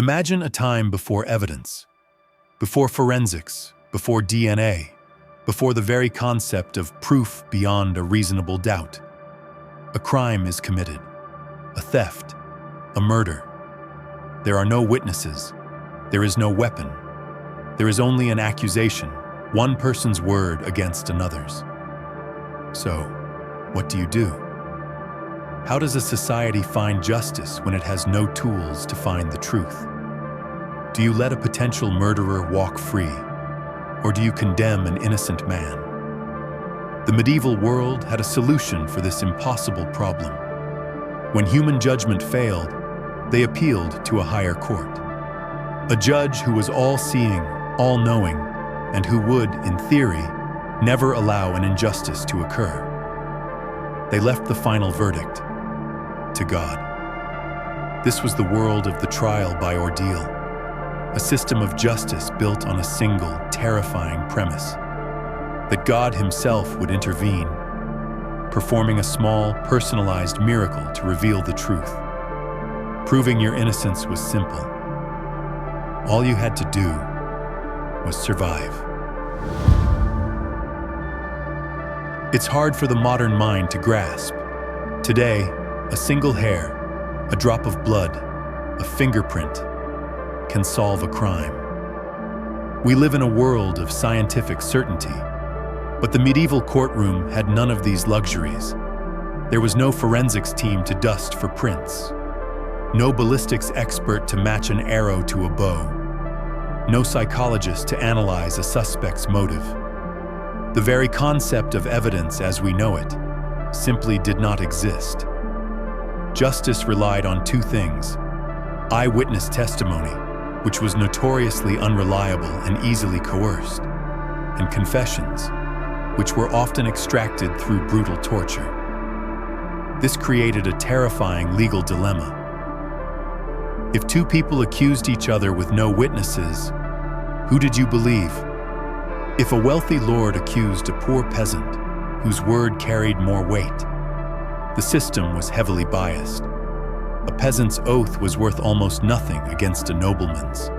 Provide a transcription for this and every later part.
Imagine a time before evidence, before forensics, before DNA, before the very concept of proof beyond a reasonable doubt. A crime is committed, a theft, a murder. There are no witnesses, there is no weapon, there is only an accusation, one person's word against another's. So, what do? How does a society find justice when it has no tools to find the truth? Do you let a potential murderer walk free, or do you condemn an innocent man? The medieval world had a solution for this impossible problem. When human judgment failed, they appealed to a higher court. A judge who was all-seeing, all-knowing, and who would, in theory, never allow an injustice to occur. They left the final verdict to God. This was the world of the trial by ordeal, a system of justice built on a single, terrifying premise: that God himself would intervene, performing a small, personalized miracle to reveal the truth. Proving your innocence was simple. All you had to do was survive. It's hard for the modern mind to grasp. Today, a single hair, a drop of blood, a fingerprint can solve a crime. We live in a world of scientific certainty, but the medieval courtroom had none of these luxuries. There was no forensics team to dust for prints, no ballistics expert to match an arrow to a bow, no psychologist to analyze a suspect's motive. The very concept of evidence as we know it simply did not exist. Justice relied on two things: eyewitness testimony, which was notoriously unreliable and easily coerced, and confessions, which were often extracted through brutal torture. This created a terrifying legal dilemma. If two people accused each other with no witnesses, who did you believe? If a wealthy lord accused a poor peasant whose word carried more weight, the system was heavily biased. A peasant's oath was worth almost nothing against a nobleman's.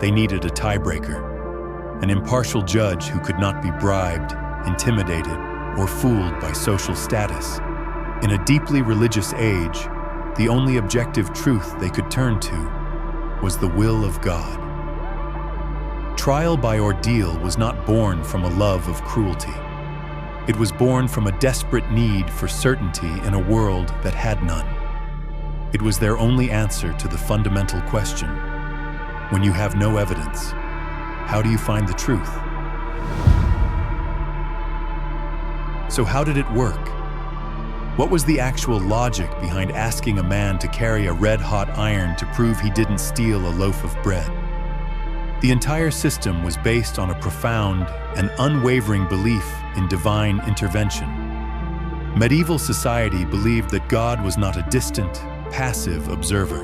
They needed a tiebreaker, an impartial judge who could not be bribed, intimidated, or fooled by social status. In a deeply religious age, the only objective truth they could turn to was the will of God. Trial by ordeal was not born from a love of cruelty. It was born from a desperate need for certainty in a world that had none. It was their only answer to the fundamental question: when you have no evidence, how do you find the truth? So how did it work? What was the actual logic behind asking a man to carry a red-hot iron to prove he didn't steal a loaf of bread? The entire system was based on a profound and unwavering belief in divine intervention. Medieval society believed that God was not a distant, passive observer.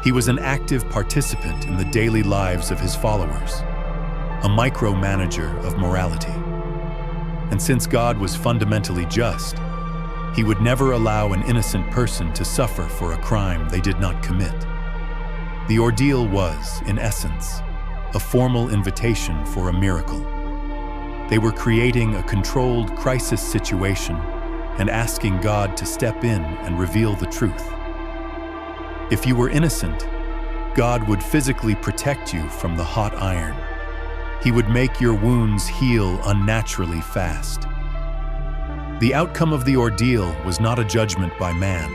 He was an active participant in the daily lives of his followers, a micromanager of morality. And since God was fundamentally just, he would never allow an innocent person to suffer for a crime they did not commit. The ordeal was, in essence, a formal invitation for a miracle. They were creating a controlled crisis situation and asking God to step in and reveal the truth. If you were innocent, God would physically protect you from the hot iron. He would make your wounds heal unnaturally fast. The outcome of the ordeal was not a judgment by man.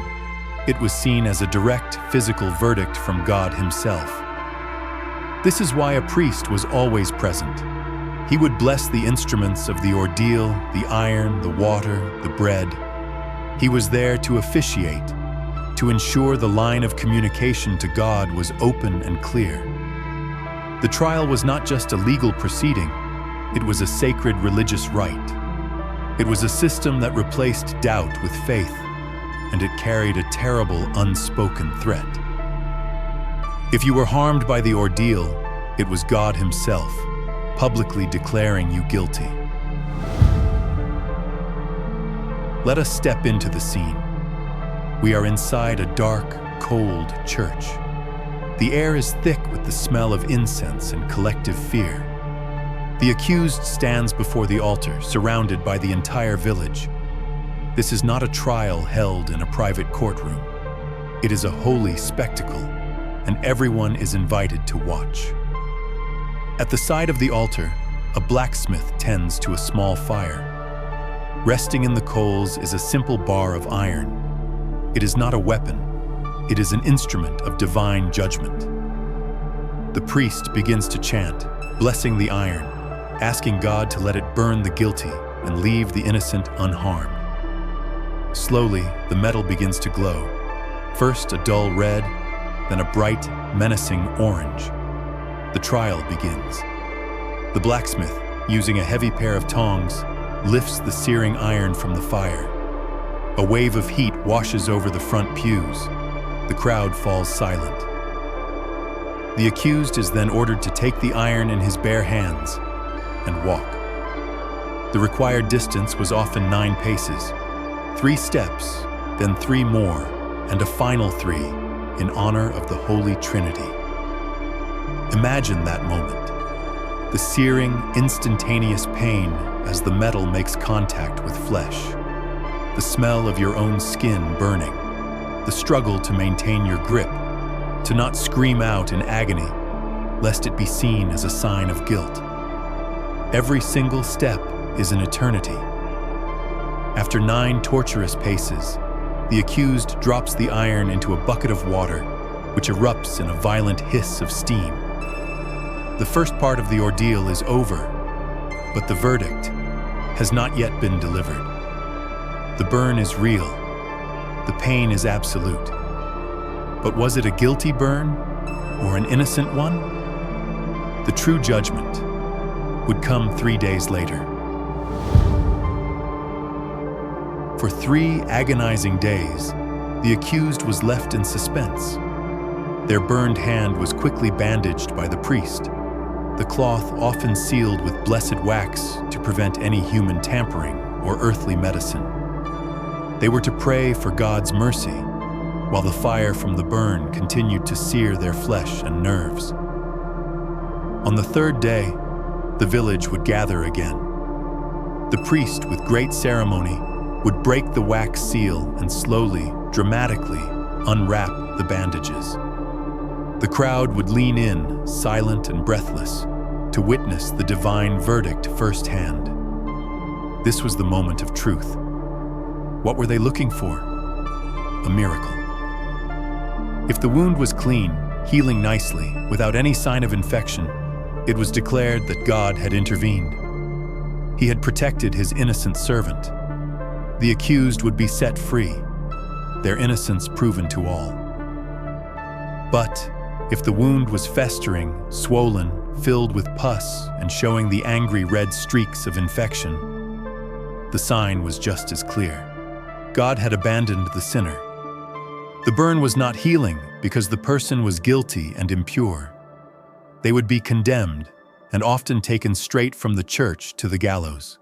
It was seen as a direct physical verdict from God himself. This is why a priest was always present. He would bless the instruments of the ordeal, the iron, the water, the bread. He was there to officiate, to ensure the line of communication to God was open and clear. The trial was not just a legal proceeding, it was a sacred religious rite. It was a system that replaced doubt with faith, and it carried a terrible unspoken threat. If you were harmed by the ordeal, it was God himself, publicly declaring you guilty. Let us step into the scene. We are inside a dark, cold church. The air is thick with the smell of incense and collective fear. The accused stands before the altar, surrounded by the entire village. This is not a trial held in a private courtroom. It is a holy spectacle, and everyone is invited to watch. At the side of the altar, a blacksmith tends to a small fire. Resting in the coals is a simple bar of iron. It is not a weapon. It is an instrument of divine judgment. The priest begins to chant, blessing the iron, asking God to let it burn the guilty and leave the innocent unharmed. Slowly, the metal begins to glow. First a dull red, then a bright, menacing orange. The trial begins. The blacksmith, using a heavy pair of tongs, lifts the searing iron from the fire. A wave of heat washes over the front pews. The crowd falls silent. The accused is then ordered to take the iron in his bare hands and walk. The required distance was often 9 paces, 3 steps, then 3 more, and a final 3 in honor of the Holy Trinity. Imagine that moment. The searing, instantaneous pain as the metal makes contact with flesh. The smell of your own skin burning. The struggle to maintain your grip, to not scream out in agony, lest it be seen as a sign of guilt. Every single step is an eternity. After 9 torturous paces, the accused drops the iron into a bucket of water, which erupts in a violent hiss of steam. The first part of the ordeal is over, but the verdict has not yet been delivered. The burn is real. The pain is absolute. But was it a guilty burn or an innocent one? The true judgment would come 3 days later. For 3 agonizing days, the accused was left in suspense. Their burned hand was quickly bandaged by the priest, the cloth often sealed with blessed wax to prevent any human tampering or earthly medicine. They were to pray for God's mercy, while the fire from the burn continued to sear their flesh and nerves. On the 3rd day, the village would gather again. The priest, with great ceremony, would break the wax seal and slowly, dramatically, unwrap the bandages. The crowd would lean in, silent and breathless, to witness the divine verdict firsthand. This was the moment of truth. What were they looking for? A miracle. If the wound was clean, healing nicely, without any sign of infection, it was declared that God had intervened. He had protected his innocent servant. The accused would be set free, their innocence proven to all. But if the wound was festering, swollen, filled with pus, and showing the angry red streaks of infection, the sign was just as clear. God had abandoned the sinner. The burn was not healing because the person was guilty and impure. They would be condemned and often taken straight from the church to the gallows.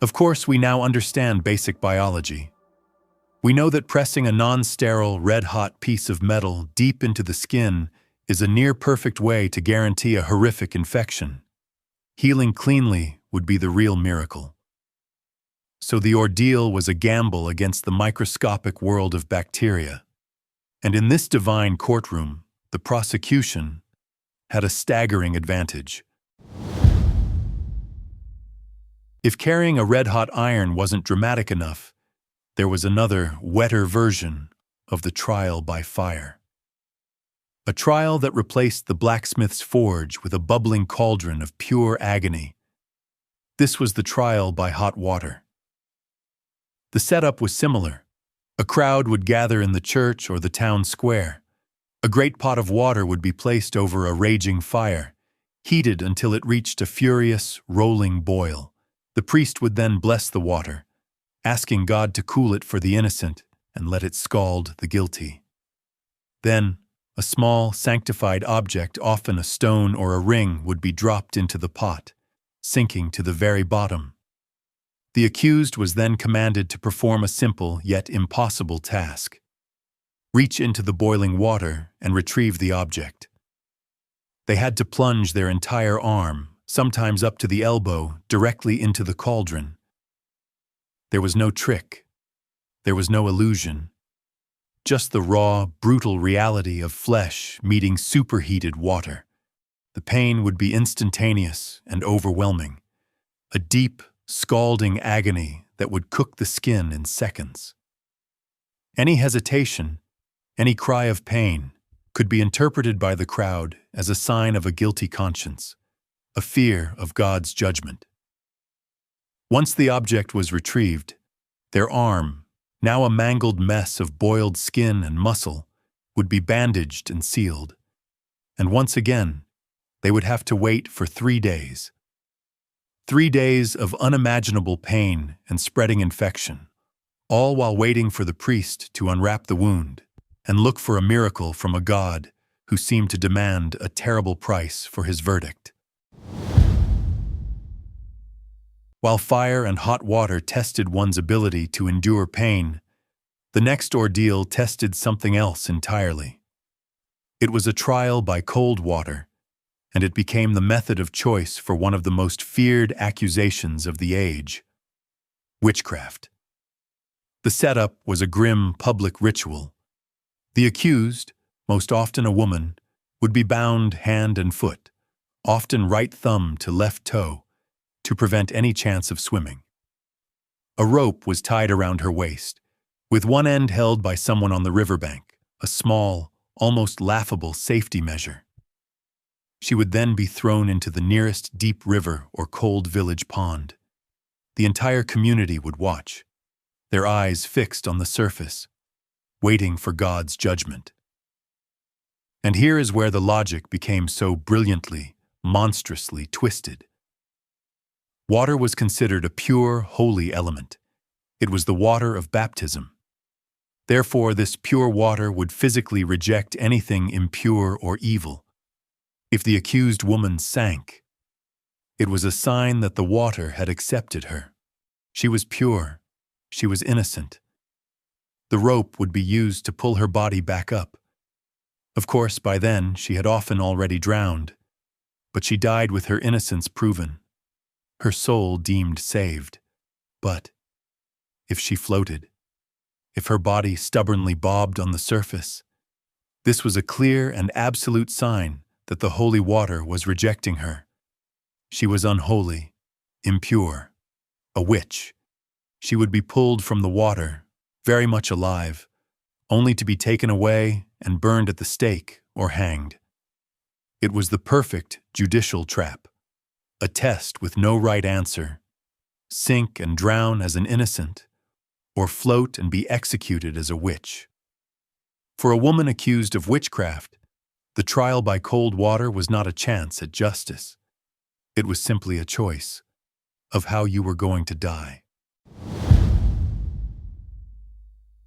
Of course, we now understand basic biology. We know that pressing a non-sterile, red-hot piece of metal deep into the skin is a near-perfect way to guarantee a horrific infection. Healing cleanly would be the real miracle. So the ordeal was a gamble against the microscopic world of bacteria. And in this divine courtroom, the prosecution had a staggering advantage. If carrying a red-hot iron wasn't dramatic enough, there was another, wetter version of the trial by fire. A trial that replaced the blacksmith's forge with a bubbling cauldron of pure agony. This was the trial by hot water. The setup was similar. A crowd would gather in the church or the town square. A great pot of water would be placed over a raging fire, heated until it reached a furious, rolling boil. The priest would then bless the water, asking God to cool it for the innocent and let it scald the guilty. Then, a small, sanctified object, often a stone or a ring, would be dropped into the pot, sinking to the very bottom. The accused was then commanded to perform a simple yet impossible task: reach into the boiling water and retrieve the object. They had to plunge their entire arm, sometimes up to the elbow, directly into the cauldron. There was no trick. There was no illusion. Just the raw, brutal reality of flesh meeting superheated water. The pain would be instantaneous and overwhelming. A deep, scalding agony that would cook the skin in seconds. Any hesitation, any cry of pain, could be interpreted by the crowd as a sign of a guilty conscience, a fear of God's judgment. Once the object was retrieved, their arm, now a mangled mess of boiled skin and muscle, would be bandaged and sealed. And once again, they would have to wait for 3 days. 3 days of unimaginable pain and spreading infection, all while waiting for the priest to unwrap the wound and look for a miracle from a God who seemed to demand a terrible price for his verdict. While fire and hot water tested one's ability to endure pain, the next ordeal tested something else entirely. It was a trial by cold water, and it became the method of choice for one of the most feared accusations of the age: witchcraft. The setup was a grim public ritual. The accused, most often a woman, would be bound hand and foot, often right thumb to left toe, to prevent any chance of swimming. A rope was tied around her waist, with one end held by someone on the riverbank, a small, almost laughable safety measure. She would then be thrown into the nearest deep river or cold village pond. The entire community would watch, their eyes fixed on the surface, waiting for God's judgment. And here is where the logic became so brilliantly, monstrously twisted. Water was considered a pure, holy element. It was the water of baptism. Therefore, this pure water would physically reject anything impure or evil. If the accused woman sank, it was a sign that the water had accepted her. She was pure. She was innocent. The rope would be used to pull her body back up. Of course, by then, she had often already drowned, but she died with her innocence proven, her soul deemed saved. But if she floated, if her body stubbornly bobbed on the surface, this was a clear and absolute sign that the holy water was rejecting her. She was unholy, impure, a witch. She would be pulled from the water, very much alive, only to be taken away and burned at the stake or hanged. It was the perfect judicial trap, a test with no right answer: sink and drown as an innocent, or float and be executed as a witch. For a woman accused of witchcraft, the trial by cold water was not a chance at justice. It was simply a choice of how you were going to die.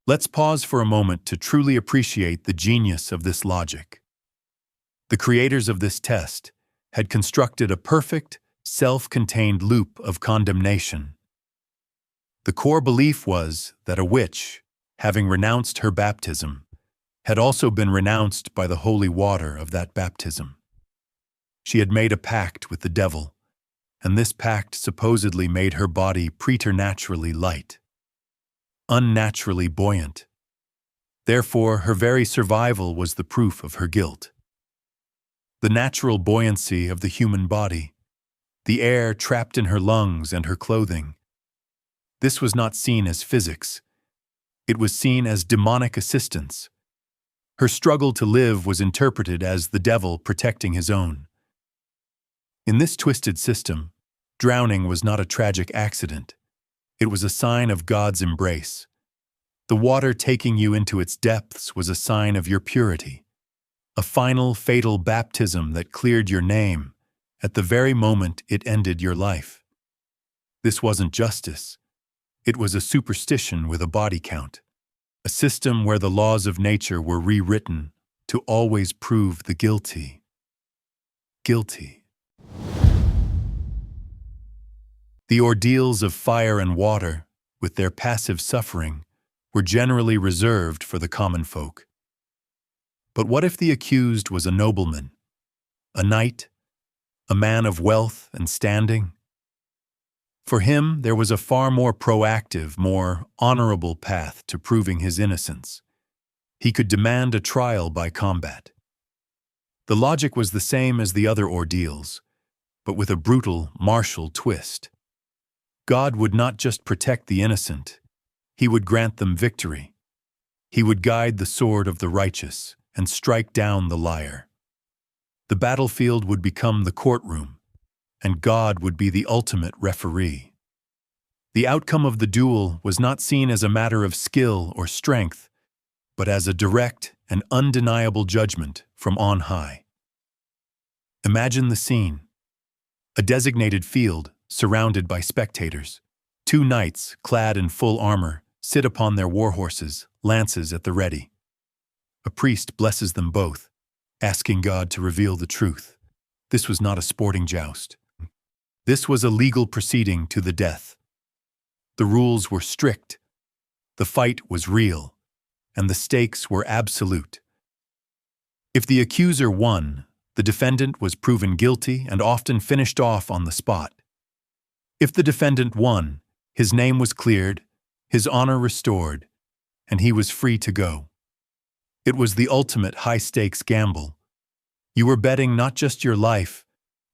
Let's pause for a moment to truly appreciate the genius of this logic. The creators of this test had constructed a perfect, self-contained loop of condemnation. The core belief was that a witch, having renounced her baptism, had also been renounced by the holy water of that baptism. She had made a pact with the devil, and this pact supposedly made her body preternaturally light, unnaturally buoyant. Therefore, her very survival was the proof of her guilt. The natural buoyancy of the human body, the air trapped in her lungs and her clothing, this was not seen as physics. It was seen as demonic assistance. Her struggle to live was interpreted as the devil protecting his own. In this twisted system, drowning was not a tragic accident. It was a sign of God's embrace. The water taking you into its depths was a sign of your purity, a final, fatal baptism that cleared your name at the very moment it ended your life. This wasn't justice. It was a superstition with a body count, a system where the laws of nature were rewritten to always prove the guilty. Guilty. The ordeals of fire and water, with their passive suffering, were generally reserved for the common folk. But what if the accused was a nobleman, a knight, a man of wealth and standing? For him, there was a far more proactive, more honorable path to proving his innocence. He could demand a trial by combat. The logic was the same as the other ordeals, but with a brutal, martial twist. God would not just protect the innocent, He would grant them victory. He would guide the sword of the righteous and strike down the liar. The battlefield would become the courtroom, and God would be the ultimate referee. The outcome of the duel was not seen as a matter of skill or strength, but as a direct and undeniable judgment from on high. Imagine the scene. A designated field, surrounded by spectators. Two knights, clad in full armor, sit upon their war horses, lances at the ready. A priest blesses them both, asking God to reveal the truth. This was not a sporting joust. This was a legal proceeding to the death. The rules were strict, the fight was real, and the stakes were absolute. If the accuser won, the defendant was proven guilty and often finished off on the spot. If the defendant won, his name was cleared, his honor restored, and he was free to go. It was the ultimate high-stakes gamble. You were betting not just your life,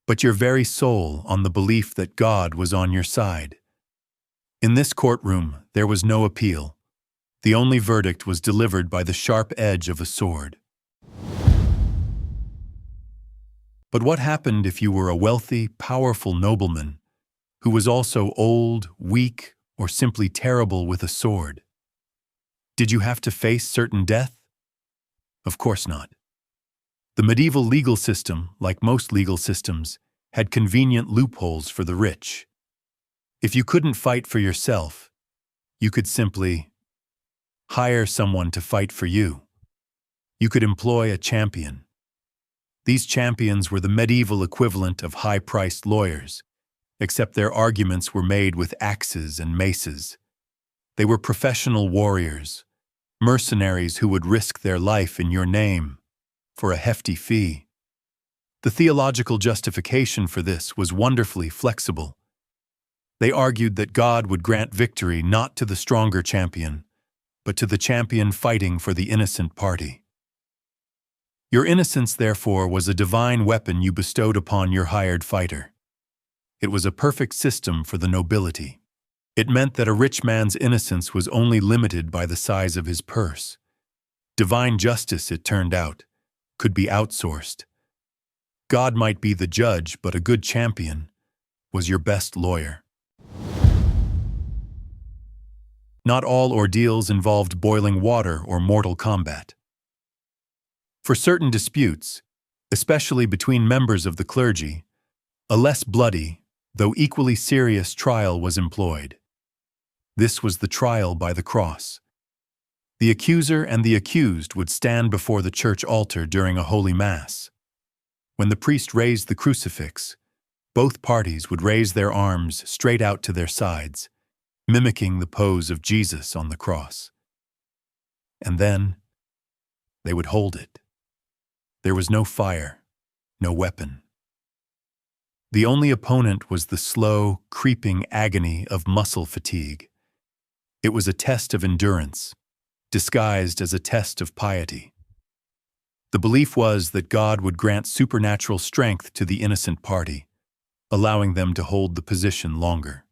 but your very soul on the belief that God was on your side. In this courtroom, there was no appeal. The only verdict was delivered by the sharp edge of a sword. But what happened if you were a wealthy, powerful nobleman who was also old, weak, or simply terrible with a sword? Did you have to face certain death? Of course not. The medieval legal system, like most legal systems, had convenient loopholes for the rich. If you couldn't fight for yourself, you could simply hire someone to fight for you. You could employ a champion. These champions were the medieval equivalent of high-priced lawyers, except their arguments were made with axes and maces. They were professional warriors, mercenaries who would risk their life in your name for a hefty fee. The theological justification for this was wonderfully flexible. They argued that God would grant victory not to the stronger champion, but to the champion fighting for the innocent party. Your innocence, therefore, was a divine weapon you bestowed upon your hired fighter. It was a perfect system for the nobility. It meant that a rich man's innocence was only limited by the size of his purse. Divine justice, it turned out, could be outsourced. God might be the judge, but a good champion was your best lawyer. Not all ordeals involved boiling water or mortal combat. For certain disputes, especially between members of the clergy, a less bloody, though equally serious trial was employed. This was the trial by the cross. The accuser and the accused would stand before the church altar during a holy mass. When the priest raised the crucifix, both parties would raise their arms straight out to their sides, mimicking the pose of Jesus on the cross. And then they would hold it. There was no fire, no weapon. The only opponent was the slow, creeping agony of muscle fatigue. It was a test of endurance, disguised as a test of piety. The belief was that God would grant supernatural strength to the innocent party, allowing them to hold the position longer.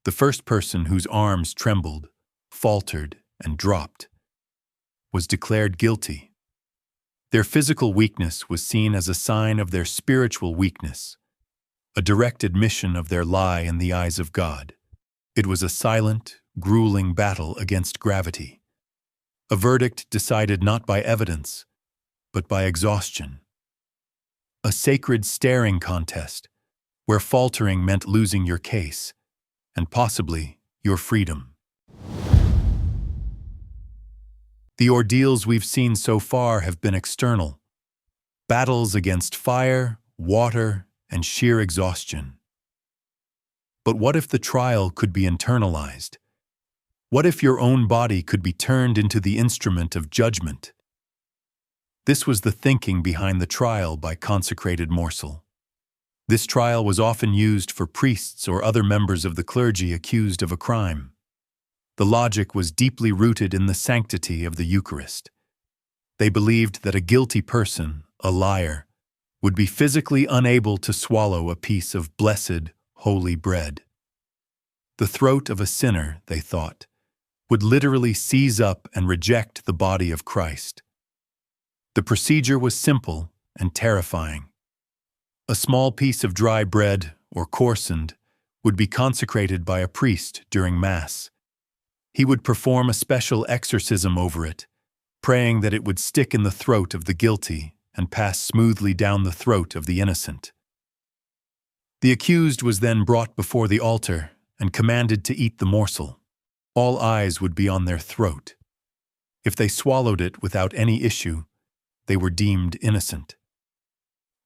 The first person whose arms trembled, faltered, and dropped was declared guilty. Their physical weakness was seen as a sign of their spiritual weakness, a direct admission of their lie in the eyes of God. It was a silent, grueling battle against gravity, a verdict decided not by evidence, but by exhaustion. A sacred staring contest, where faltering meant losing your case, and possibly your freedom. The ordeals we've seen so far have been external, battles against fire, water, and sheer exhaustion. But what if the trial could be internalized? What if your own body could be turned into the instrument of judgment? This was the thinking behind the trial by consecrated morsel. This trial was often used for priests or other members of the clergy accused of a crime. The logic was deeply rooted in the sanctity of the Eucharist. They believed that a guilty person, a liar, would be physically unable to swallow a piece of blessed, holy bread. The throat of a sinner, they thought, would literally seize up and reject the body of Christ. The procedure was simple and terrifying. A small piece of dry bread, or coarsened, would be consecrated by a priest during Mass. He would perform a special exorcism over it, praying that it would stick in the throat of the guilty and pass smoothly down the throat of the innocent. The accused was then brought before the altar and commanded to eat the morsel. All eyes would be on their throat. If they swallowed it without any issue, they were deemed innocent.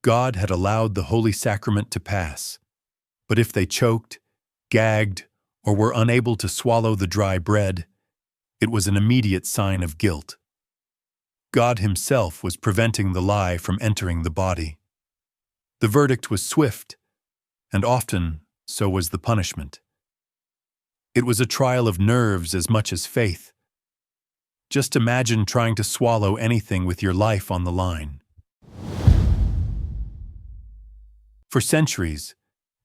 God had allowed the Holy Sacrament to pass, but if they choked, gagged, or were unable to swallow the dry bread, it was an immediate sign of guilt. God Himself was preventing the lie from entering the body. The verdict was swift, and often so was the punishment. It was a trial of nerves as much as faith. Just imagine trying to swallow anything with your life on the line. For centuries,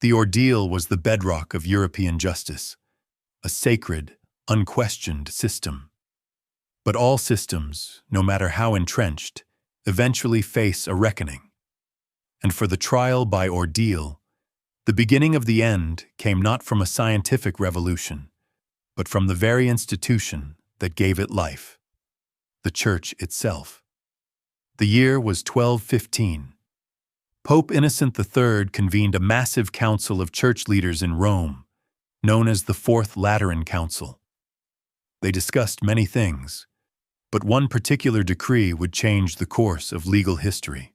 the ordeal was the bedrock of European justice, a sacred, unquestioned system. But all systems, no matter how entrenched, eventually face a reckoning. And for the trial by ordeal, the beginning of the end came not from a scientific revolution, but from the very institution that gave it life, the Church itself. The year was 1215. Pope Innocent III convened a massive council of church leaders in Rome, known as the Fourth Lateran Council. They discussed many things, but one particular decree would change the course of legal history.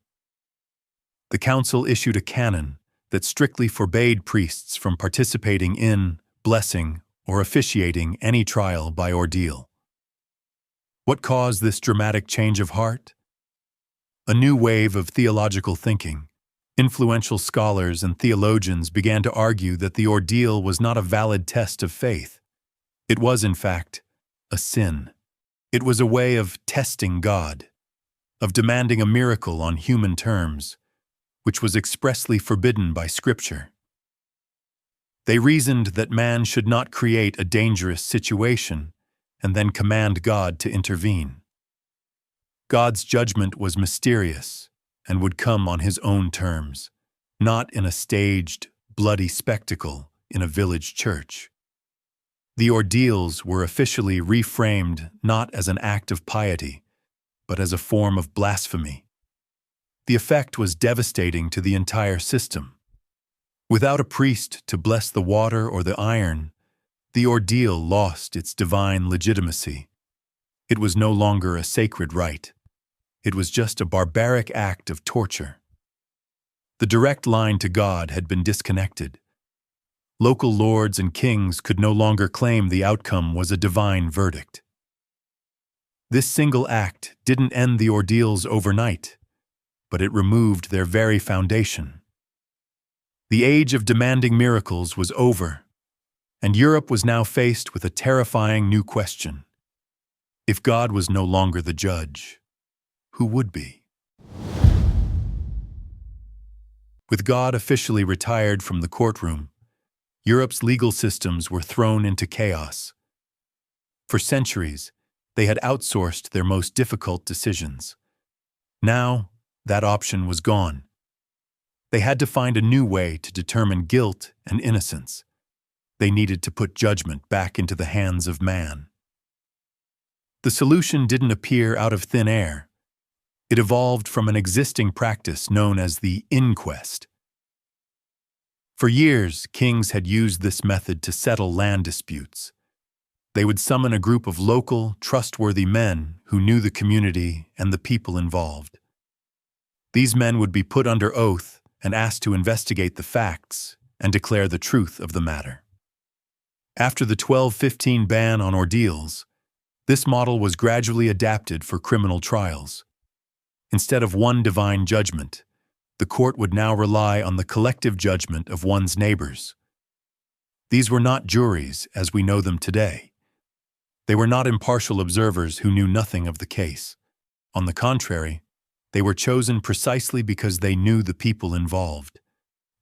The council issued a canon that strictly forbade priests from participating in, blessing, or officiating any trial by ordeal. What caused this dramatic change of heart? A new wave of theological thinking. Influential scholars and theologians began to argue that the ordeal was not a valid test of faith. It was, in fact, a sin. It was a way of testing God, of demanding a miracle on human terms, which was expressly forbidden by Scripture. They reasoned that man should not create a dangerous situation and then command God to intervene. God's judgment was mysterious and would come on His own terms, not in a staged, bloody spectacle in a village church. The ordeals were officially reframed not as an act of piety, but as a form of blasphemy. The effect was devastating to the entire system. Without a priest to bless the water or the iron, the ordeal lost its divine legitimacy. It was no longer a sacred rite. It was just a barbaric act of torture. The direct line to God had been disconnected. Local lords and kings could no longer claim the outcome was a divine verdict. This single act didn't end the ordeals overnight, but it removed their very foundation. The age of demanding miracles was over, and Europe was now faced with a terrifying new question. If God was no longer the judge, who would be? With God officially retired from the courtroom, Europe's legal systems were thrown into chaos. For centuries, they had outsourced their most difficult decisions. Now, that option was gone. They had to find a new way to determine guilt and innocence. They needed to put judgment back into the hands of man. The solution didn't appear out of thin air. It evolved from an existing practice known as the inquest. For years, kings had used this method to settle land disputes. They would summon a group of local, trustworthy men who knew the community and the people involved. These men would be put under oath and asked to investigate the facts and declare the truth of the matter. After the 1215 ban on ordeals, this model was gradually adapted for criminal trials. Instead of one divine judgment, the court would now rely on the collective judgment of one's neighbors. These were not juries as we know them today. They were not impartial observers who knew nothing of the case. On the contrary, they were chosen precisely because they knew the people involved.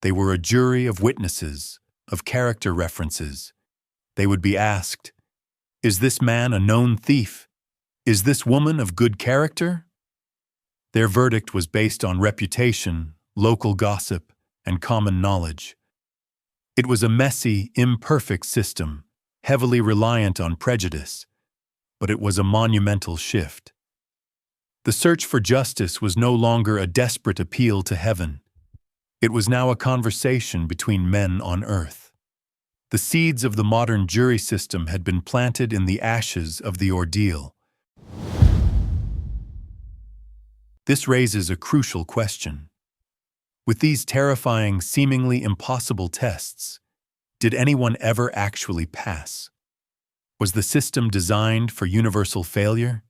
They were a jury of witnesses, of character references. They would be asked, "Is this man a known thief? Is this woman of good character?" Their verdict was based on reputation, local gossip, and common knowledge. It was a messy, imperfect system, heavily reliant on prejudice, but it was a monumental shift. The search for justice was no longer a desperate appeal to heaven. It was now a conversation between men on earth. The seeds of the modern jury system had been planted in the ashes of the ordeal. This raises a crucial question. With these terrifying, seemingly impossible tests, did anyone ever actually pass? Was the system designed for universal failure?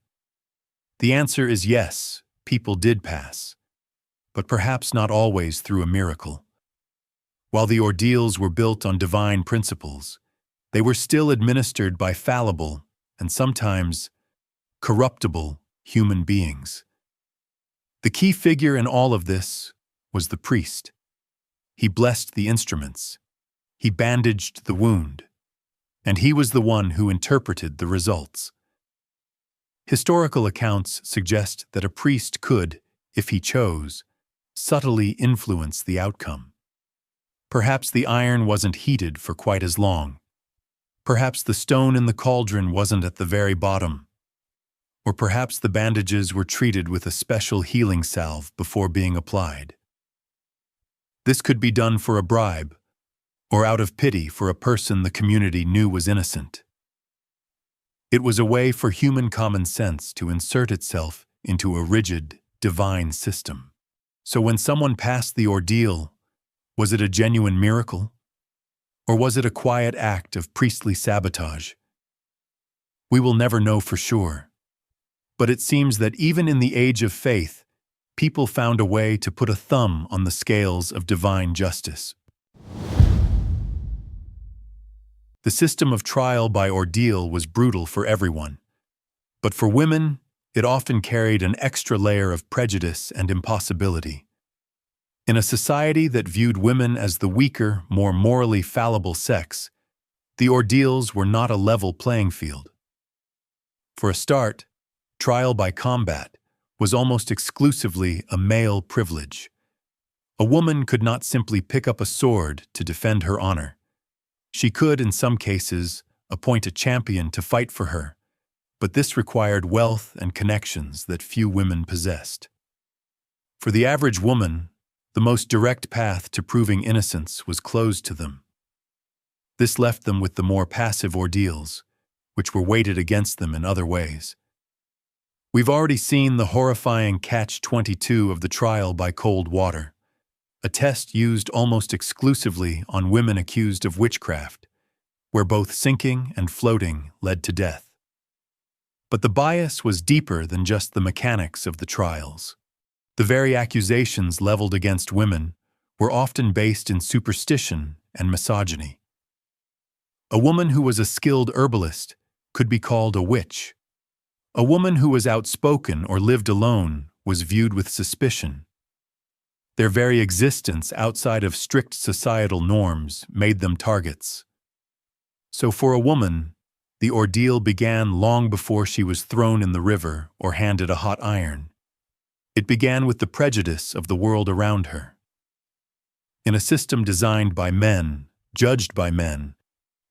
The answer is yes, people did pass, but perhaps not always through a miracle. While the ordeals were built on divine principles, they were still administered by fallible and sometimes corruptible human beings. The key figure in all of this was the priest. He blessed the instruments, he bandaged the wound, and he was the one who interpreted the results. Historical accounts suggest that a priest could, if he chose, subtly influence the outcome. Perhaps the iron wasn't heated for quite as long. Perhaps the stone in the cauldron wasn't at the very bottom. Or perhaps the bandages were treated with a special healing salve before being applied. This could be done for a bribe, or out of pity for a person the community knew was innocent. It was a way for human common sense to insert itself into a rigid, divine system. So when someone passed the ordeal, was it a genuine miracle? Or was it a quiet act of priestly sabotage? We will never know for sure. But it seems that even in the age of faith, people found a way to put a thumb on the scales of divine justice. The system of trial by ordeal was brutal for everyone, but for women, it often carried an extra layer of prejudice and impossibility. In a society that viewed women as the weaker, more morally fallible sex, the ordeals were not a level playing field. For a start, trial by combat was almost exclusively a male privilege. A woman could not simply pick up a sword to defend her honor. She could, in some cases, appoint a champion to fight for her, but this required wealth and connections that few women possessed. For the average woman, the most direct path to proving innocence was closed to them. This left them with the more passive ordeals, which were weighted against them in other ways. We've already seen the horrifying catch-22 of the trial by cold water, a test used almost exclusively on women accused of witchcraft, where both sinking and floating led to death. But the bias was deeper than just the mechanics of the trials. The very accusations leveled against women were often based in superstition and misogyny. A woman who was a skilled herbalist could be called a witch. A woman who was outspoken or lived alone was viewed with suspicion. Their very existence outside of strict societal norms made them targets. So for a woman, the ordeal began long before she was thrown in the river or handed a hot iron. It began with the prejudice of the world around her. In a system designed by men, judged by men,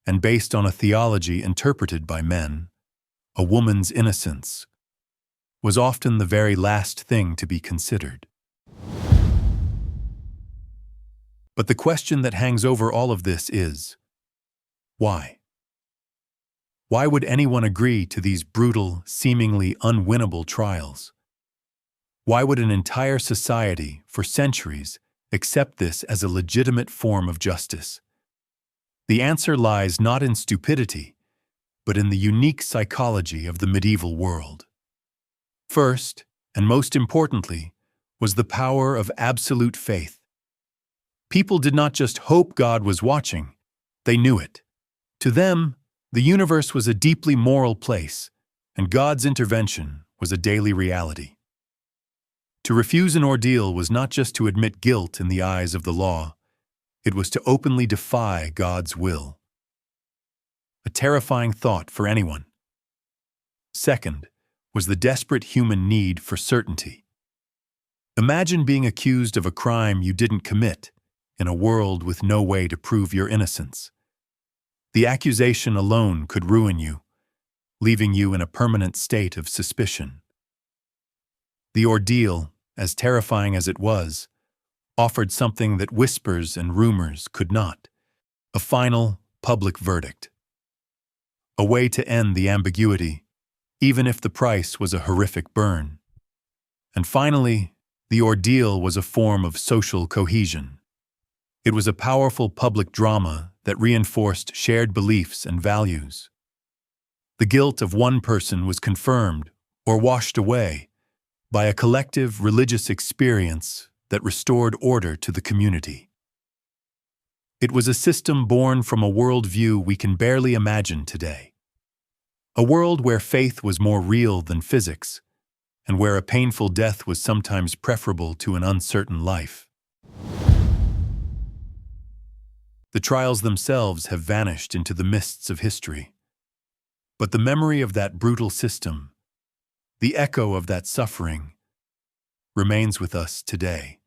and based on a theology interpreted by men, a woman's innocence was often the very last thing to be considered. But the question that hangs over all of this is, why? Why would anyone agree to these brutal, seemingly unwinnable trials? Why would an entire society, for centuries, accept this as a legitimate form of justice? The answer lies not in stupidity, but in the unique psychology of the medieval world. First, and most importantly, was the power of absolute faith. People did not just hope God was watching, they knew it. To them, the universe was a deeply moral place, and God's intervention was a daily reality. To refuse an ordeal was not just to admit guilt in the eyes of the law, it was to openly defy God's will. A terrifying thought for anyone. Second, was the desperate human need for certainty. Imagine being accused of a crime you didn't commit in a world with no way to prove your innocence. The accusation alone could ruin you, leaving you in a permanent state of suspicion. The ordeal, as terrifying as it was, offered something that whispers and rumors could not: a final, public verdict. A way to end the ambiguity, even if the price was a horrific burn. And finally, the ordeal was a form of social cohesion. It was a powerful public drama that reinforced shared beliefs and values. The guilt of one person was confirmed or washed away by a collective religious experience that restored order to the community. It was a system born from a worldview we can barely imagine today. A world where faith was more real than physics, and where a painful death was sometimes preferable to an uncertain life. The trials themselves have vanished into the mists of history. But the memory of that brutal system, the echo of that suffering, remains with us today.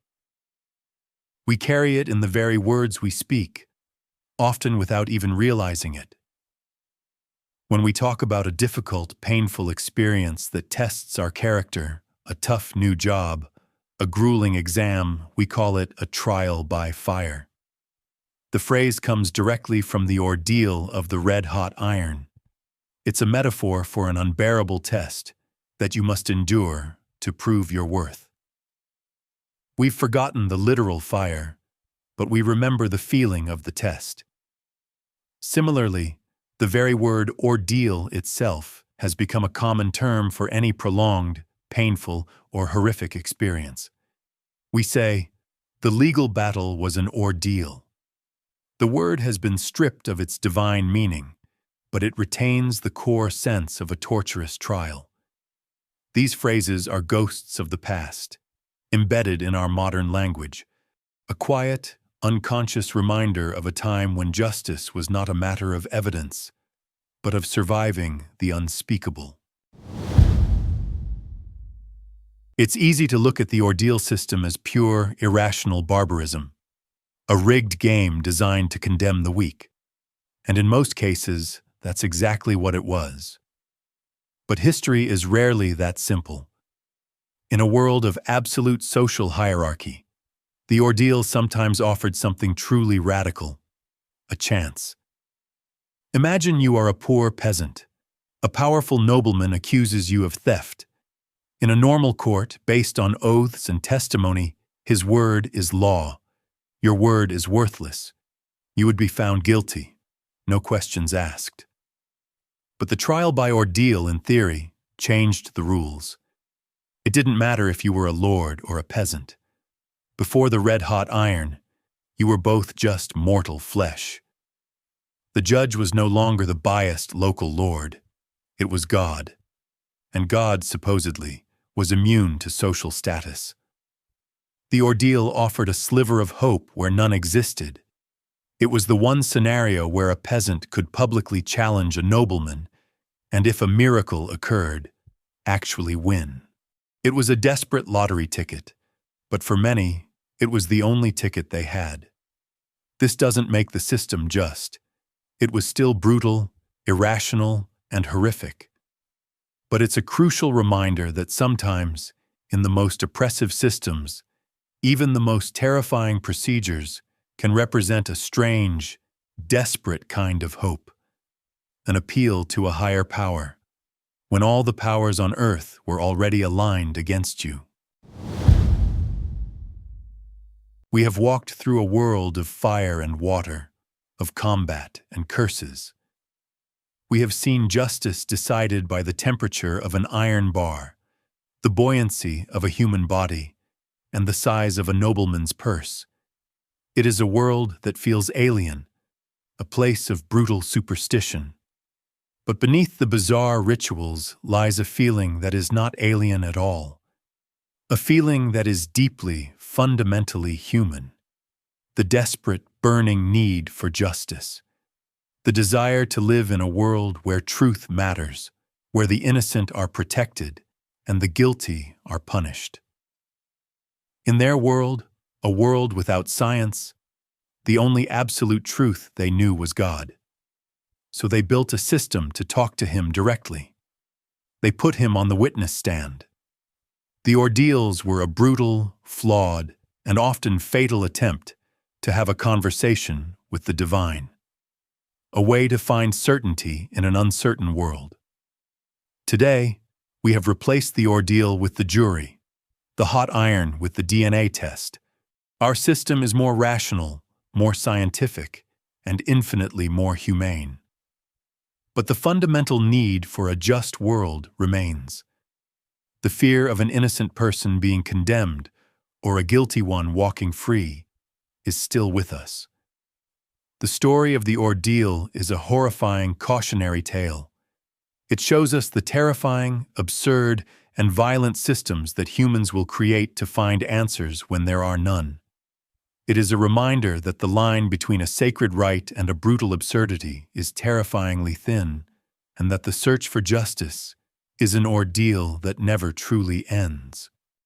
We carry it in the very words we speak, often without even realizing it. When we talk about a difficult, painful experience that tests our character, a tough new job, a grueling exam, we call it a trial by fire. The phrase comes directly from the ordeal of the red-hot iron. It's a metaphor for an unbearable test that you must endure to prove your worth. We've forgotten the literal fire, but we remember the feeling of the test. Similarly, the very word ordeal itself has become a common term for any prolonged, painful, or horrific experience. We say, the legal battle was an ordeal. The word has been stripped of its divine meaning, but it retains the core sense of a torturous trial. These phrases are ghosts of the past, embedded in our modern language, a quiet, unconscious reminder of a time when justice was not a matter of evidence, but of surviving the unspeakable. It's easy to look at the ordeal system as pure, irrational barbarism, a rigged game designed to condemn the weak. And in most cases, that's exactly what it was. But history is rarely that simple. In a world of absolute social hierarchy, the ordeal sometimes offered something truly radical: a chance. Imagine you are a poor peasant. A powerful nobleman accuses you of theft. In a normal court, based on oaths and testimony, his word is law. Your word is worthless. You would be found guilty, no questions asked. But the trial by ordeal, in theory, changed the rules. It didn't matter if you were a lord or a peasant. Before the red-hot iron, you were both just mortal flesh. The judge was no longer the biased local lord. It was God. And God, supposedly, was immune to social status. The ordeal offered a sliver of hope where none existed. It was the one scenario where a peasant could publicly challenge a nobleman, and if a miracle occurred, actually win. It was a desperate lottery ticket, but for many, it was the only ticket they had. This doesn't make the system just. It was still brutal, irrational, and horrific. But it's a crucial reminder that sometimes, in the most oppressive systems, even the most terrifying procedures can represent a strange, desperate kind of hope, an appeal to a higher power, when all the powers on earth were already aligned against you. We have walked through a world of fire and water, of combat and curses. We have seen justice decided by the temperature of an iron bar, the buoyancy of a human body, and the size of a nobleman's purse. It is a world that feels alien, a place of brutal superstition. But beneath the bizarre rituals lies a feeling that is not alien at all. A feeling that is deeply, fundamentally human. The desperate, burning need for justice. The desire to live in a world where truth matters, where the innocent are protected and the guilty are punished. In their world, a world without science, the only absolute truth they knew was God. So they built a system to talk to him directly. They put him on the witness stand. The ordeals were a brutal, flawed, and often fatal attempt to have a conversation with the divine. A way to find certainty in an uncertain world. Today, we have replaced the ordeal with the jury, the hot iron with the DNA test. Our system is more rational, more scientific, and infinitely more humane. But the fundamental need for a just world remains. The fear of an innocent person being condemned or a guilty one walking free is still with us. The story of the ordeal is a horrifying, cautionary tale. It shows us the terrifying, absurd, and violent systems that humans will create to find answers when there are none. It is a reminder that the line between a sacred right and a brutal absurdity is terrifyingly thin, and that the search for justice is an ordeal that never truly ends.